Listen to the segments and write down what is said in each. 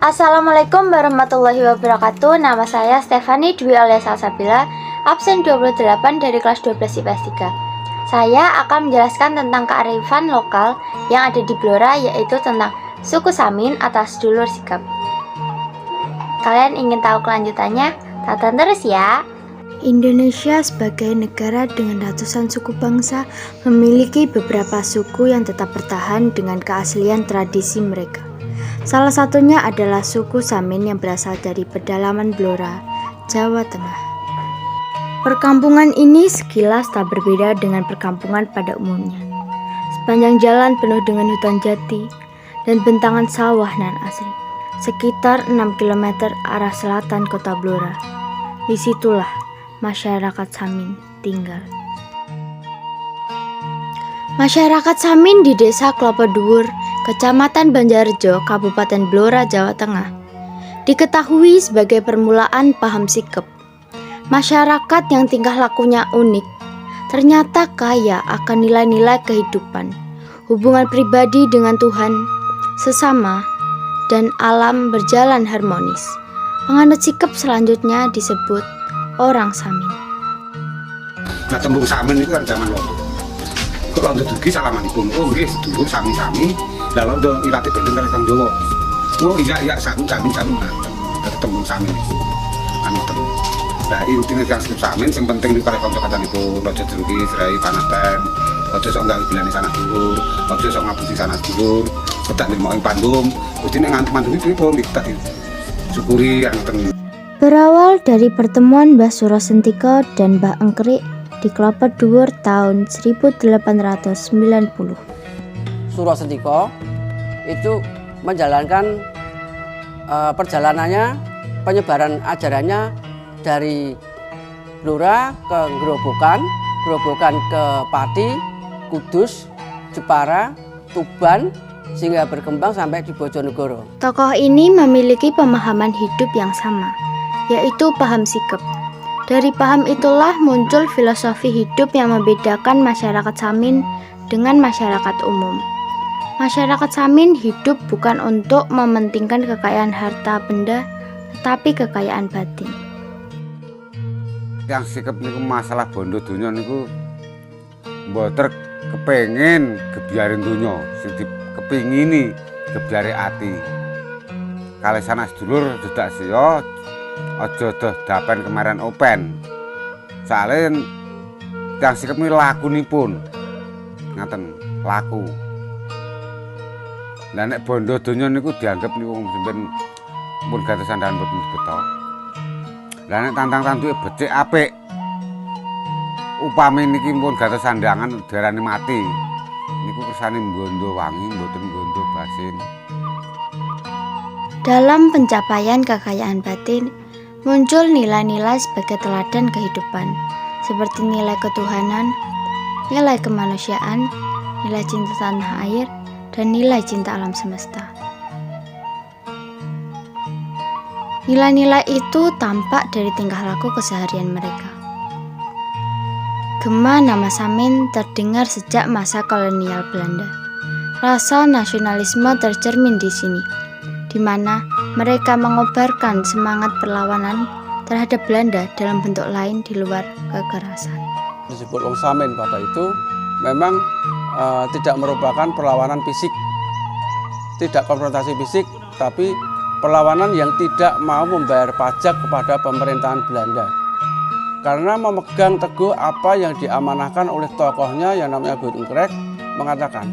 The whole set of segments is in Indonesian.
Assalamualaikum warahmatullahi wabarakatuh. Nama saya Stefani Dwi alias Salsabila, absen 28 dari kelas 12 IPS 3. Saya akan menjelaskan tentang kearifan lokal yang ada di Blora, yaitu tentang suku Samin atau sedulur sikap. Kalian ingin tahu kelanjutannya? Tonton terus ya. Indonesia sebagai negara dengan ratusan suku bangsa memiliki beberapa suku yang tetap bertahan dengan keaslian tradisi mereka. Salah satunya adalah suku Samin yang berasal dari pedalaman Blora, Jawa Tengah. Perkampungan ini sekilas tak berbeda dengan perkampungan pada umumnya. Sepanjang jalan penuh dengan hutan jati dan bentangan sawah nan asri, sekitar 6 km arah selatan kota Blora. Disitulah masyarakat Samin tinggal. Masyarakat Samin di Desa Klopo Dhuwur, Kecamatan Banjarjo, Kabupaten Blora, Jawa Tengah, diketahui sebagai permulaan paham sikap. Masyarakat yang tingkah lakunya unik, ternyata kaya akan nilai-nilai kehidupan, hubungan pribadi dengan Tuhan, sesama, dan alam berjalan harmonis. Penganut sikap selanjutnya disebut orang Samin. Nah, tembung Samin itu kan zaman waktu. Kalau untuk dugi salamanipun, oh nggih sedulur sami-sami, lalu untuk ilatih benten kali Kang Jawa. Oh iya sami. Nah, tembung Samin itu. Anu tembung. Nah, intinya yang Samin yang penting di kali kanca-kancanipun, aja dugi serai panaten, aja sok nggawe bilane sana dulur, aja sok ngapusi sana dulur, kedak nimo ing pandum, mesti nek nganti mandumi pripun kita syukuri yang ten. Berawal dari pertemuan Mbah Suro Sentiko dan Mbah Engkrik di Klopo Dhuwur tahun 1890. Suro Sentiko itu menjalankan perjalanannya, penyebaran ajarannya dari Blora ke Gerobokan ke Pati, Kudus, Jepara, Tuban, sehingga berkembang sampai di Bojonegoro. Tokoh ini memiliki pemahaman hidup yang sama, yaitu paham sikap. Dari paham itulah muncul filosofi hidup yang membedakan masyarakat Samin dengan masyarakat umum. Masyarakat Samin hidup bukan untuk mementingkan kekayaan harta benda, tetapi kekayaan batin. Yang sikap niku masalah bondo donya niku mboten kepengin gebiarin donya, sing dikepingini gebiare ati. Kalih sanak sedulur dedak siya aja doh dapen kemarin open. Soale yang sikap niku lakunipun. Ngaten, laku. Lah nek bondo donya niku dianggep niku sampeyan pun gatos sandahan mboten beto. Lah nek tantang-tantuke becik apik. Upami niki pun gatos sandangan darane mati. Niku kersane mbondo wangi mboten mbondo basin. Dalam pencapaian kekayaan batin, muncul nilai-nilai sebagai teladan kehidupan, seperti nilai ketuhanan, nilai kemanusiaan, nilai cinta tanah air, dan nilai cinta alam semesta. Nilai-nilai itu tampak dari tingkah laku keseharian mereka. Gema nama Samin terdengar sejak masa kolonial Belanda. Rasa nasionalisme tercermin di sini, di mana mereka mengobarkan semangat perlawanan terhadap Belanda dalam bentuk lain di luar kekerasan. Disebut wong Samin pada itu memang tidak merupakan perlawanan fisik, tidak konfrontasi fisik, tapi perlawanan yang tidak mau membayar pajak kepada pemerintahan Belanda. Karena memegang teguh apa yang diamanahkan oleh tokohnya yang namanya Mbah Engkrik, mengatakan,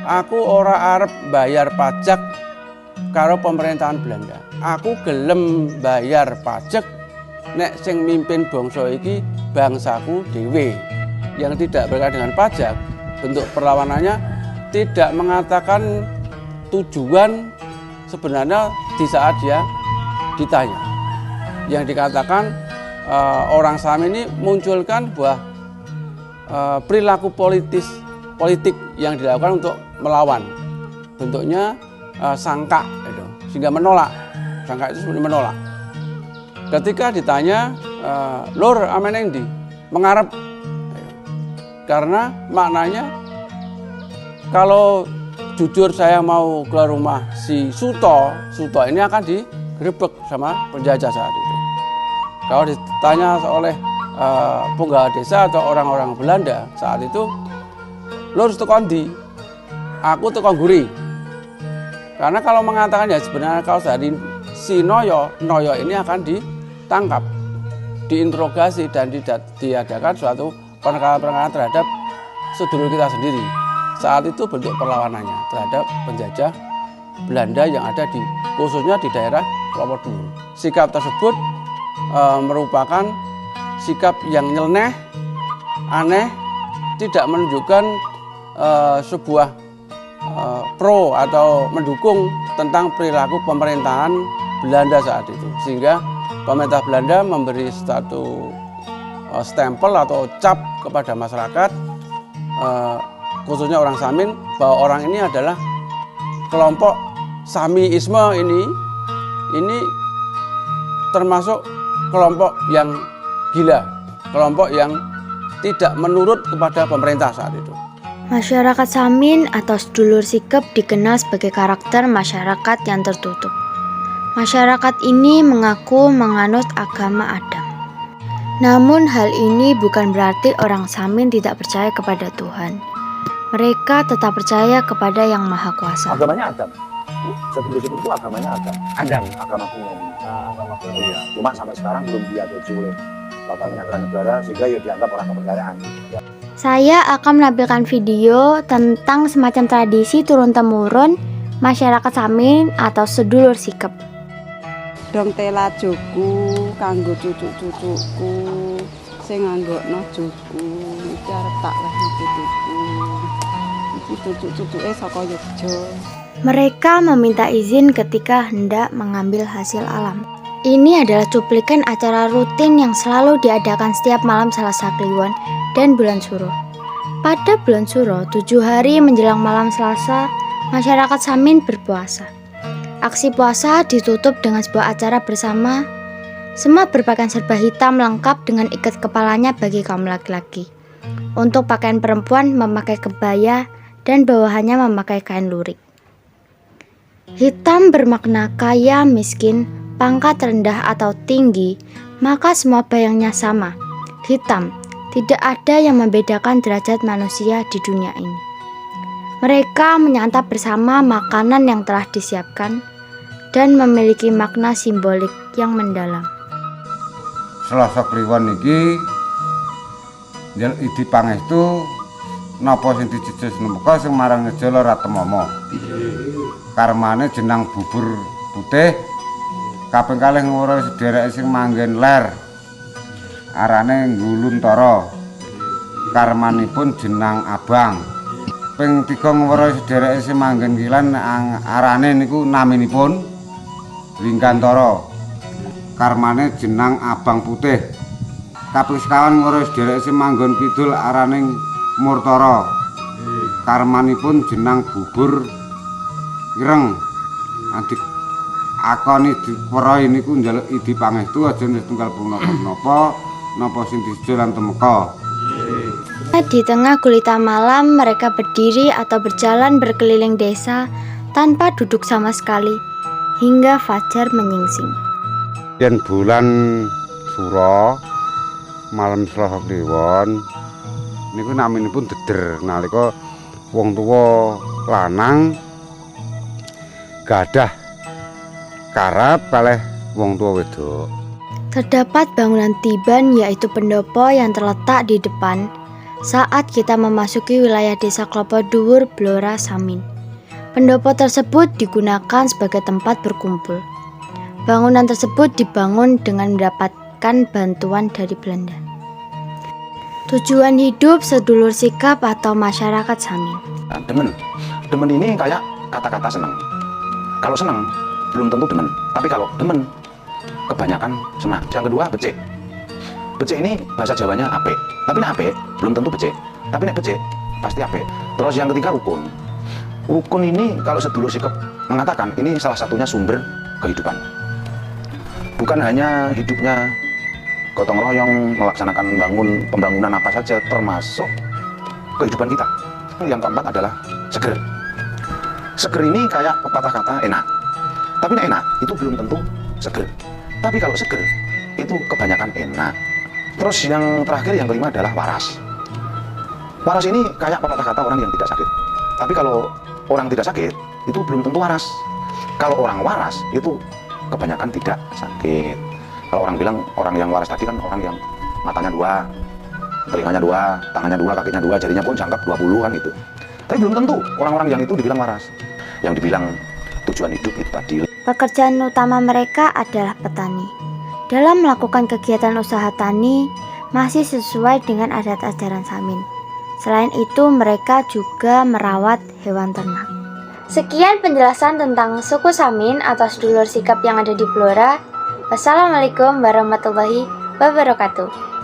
aku ora arep bayar pajak karo pemerintahan Belanda. Aku gelem bayar pajak nek sing mimpin bangsa iki bangsaku dhewe. Yang tidak berkaitan dengan pajak, bentuk perlawanannya tidak mengatakan tujuan sebenarnya di saat dia ditanya. Yang dikatakan orang Samin ini munculkan buah perilaku politik yang dilakukan untuk melawan. Bentuknya sangka, gitu. Sehingga menolak. Sangka itu sebenarnya menolak. Ketika ditanya, lur amen endi? Mengarep. Karena maknanya kalau jujur saya mau keluar rumah si Suto ini akan digerebek sama penjajah saat itu. Kalau ditanya oleh penggawa desa atau orang-orang Belanda saat itu, "Lur teko ndi?" "Aku teko Guri." Karena kalau mengatakan ya sebenarnya kalau dari si Noyo ini akan ditangkap, diinterogasi dan diadakan suatu penekanan terhadap sedulur kita sendiri. Saat itu bentuk perlawanannya terhadap penjajah Belanda yang ada khususnya di daerah Klopo Dhuwur. Sikap tersebut merupakan sikap yang nyeleneh, aneh, tidak menunjukkan sebuah pro atau mendukung tentang perilaku pemerintahan Belanda saat itu, sehingga pemerintah Belanda memberi satu stempel atau cap kepada masyarakat, khususnya orang Samin, bahwa orang ini adalah kelompok Samiisme ini termasuk kelompok yang gila, kelompok yang tidak menurut kepada pemerintah saat itu. Masyarakat Samin atau sedulur sikep dikenal sebagai karakter masyarakat yang tertutup. Masyarakat ini mengaku menganut agama Adam. Namun hal ini bukan berarti orang Samin tidak percaya kepada Tuhan. Mereka tetap percaya kepada Yang Maha Kuasa. Agamanya Adam. Sedulur sikep itu agamanya Adam. Agama kuno. Agama kuno. Iya. Cuma sampai sekarang belum diadopsi oleh lembaga negara sehingga ya dianggap orang kepercayaan. Saya akan menampilkan video tentang semacam tradisi turun-temurun masyarakat Samin atau sedulur sikep. Dong tela juku kanggo cucuk-cucukku sing nganggokno juku iki arep tak lehno putuku. Iki cucuk-cucuke saka Yogya. Mereka meminta izin ketika hendak mengambil hasil alam. Ini adalah cuplikan acara rutin yang selalu diadakan setiap malam Selasa Kliwon dan bulan Suro. Pada bulan Suro, 7 hari menjelang malam Selasa, masyarakat Samin berpuasa. Aksi puasa ditutup dengan sebuah acara bersama. Semua berpakaian serba hitam lengkap dengan ikat kepalanya bagi kaum laki-laki. Untuk pakaian perempuan memakai kebaya dan bawahannya memakai kain lurik. Hitam bermakna kaya, miskin, pangkat rendah atau tinggi, maka semua bayangnya sama, hitam. Tidak ada yang membedakan derajat manusia di dunia ini. Mereka menyantap bersama makanan yang telah disiapkan dan memiliki makna simbolik yang mendalam. Selasa Kliwon iki Idi Pangestu napa sing dijejes nemeka sing marang ngejala Ratemama. Karmane jenang bubur putih kaping kalih ngora sederek sing manggen ler. Arane Nguluntara. Karmanipun jenang abang. Ping 3 ngora sederek sing manggen kilan arane niku naminipun Lingkantara. Karmane jenang abang putih. Kaping sekawan ngora sederek sing manggon kidul arane Murtara. Karmanipun jenang bubur ireng. Adik akoni para niku njaluk Idi Pangestu aja setunggal punapa napa sing disejo lan temeka. Di tengah gulita malam, mereka berdiri atau berjalan berkeliling desa tanpa duduk sama sekali hingga fajar menyingsing. Yen bulan Suro malam Selasa Kliwon niku naminipun deder nalika wong tuwa lanang gadah karep kalih wong tuwa wedok. Terdapat bangunan tiban yaitu pendopo yang terletak di depan saat kita memasuki wilayah desa Klopo Dhuwur, Blora, Samin. Pendopo tersebut digunakan sebagai tempat berkumpul. Bangunan tersebut dibangun dengan mendapatkan bantuan dari Belanda. Tujuan hidup sedulur sikap atau masyarakat Samin. Demen ini kayak kata-kata senang. Kalau senang belum tentu demen, tapi kalau demen kebanyakan senang. Yang kedua becik. Becik ini bahasa Jawanya apik. Tapi nek apik belum tentu becik. Tapi nek becik pasti apik. Terus yang ketiga rukun. Rukun ini kalau sedulur sikap mengatakan ini salah satunya sumber kehidupan. Bukan hanya hidupnya gotong royong melaksanakan pembangunan apa saja, termasuk kehidupan kita. Yang keempat adalah seger. Seger ini kayak pepatah kata enak. Tapi nek enak itu belum tentu seger. Tapi kalau seger itu kebanyakan enak. Terus yang terakhir, yang kelima adalah waras. Waras ini kayak pepatah kata orang yang tidak sakit. Tapi kalau orang tidak sakit itu belum tentu waras. Kalau orang waras itu kebanyakan tidak sakit. Kalau orang bilang orang yang waras tadi kan orang yang matanya 2, telinganya 2, tangannya 2, kakinya 2, jarinya pun jangkap 20 kan gitu. Tapi belum tentu orang-orang yang itu dibilang waras. Yang dibilang tujuan hidup itu tadi. Pekerjaan utama mereka adalah petani. Dalam melakukan kegiatan usaha tani, masih sesuai dengan adat ajaran Samin. Selain itu, mereka juga merawat hewan ternak. Sekian penjelasan tentang suku Samin atau sedulur sikap yang ada di Blora. Wassalamualaikum warahmatullahi wabarakatuh.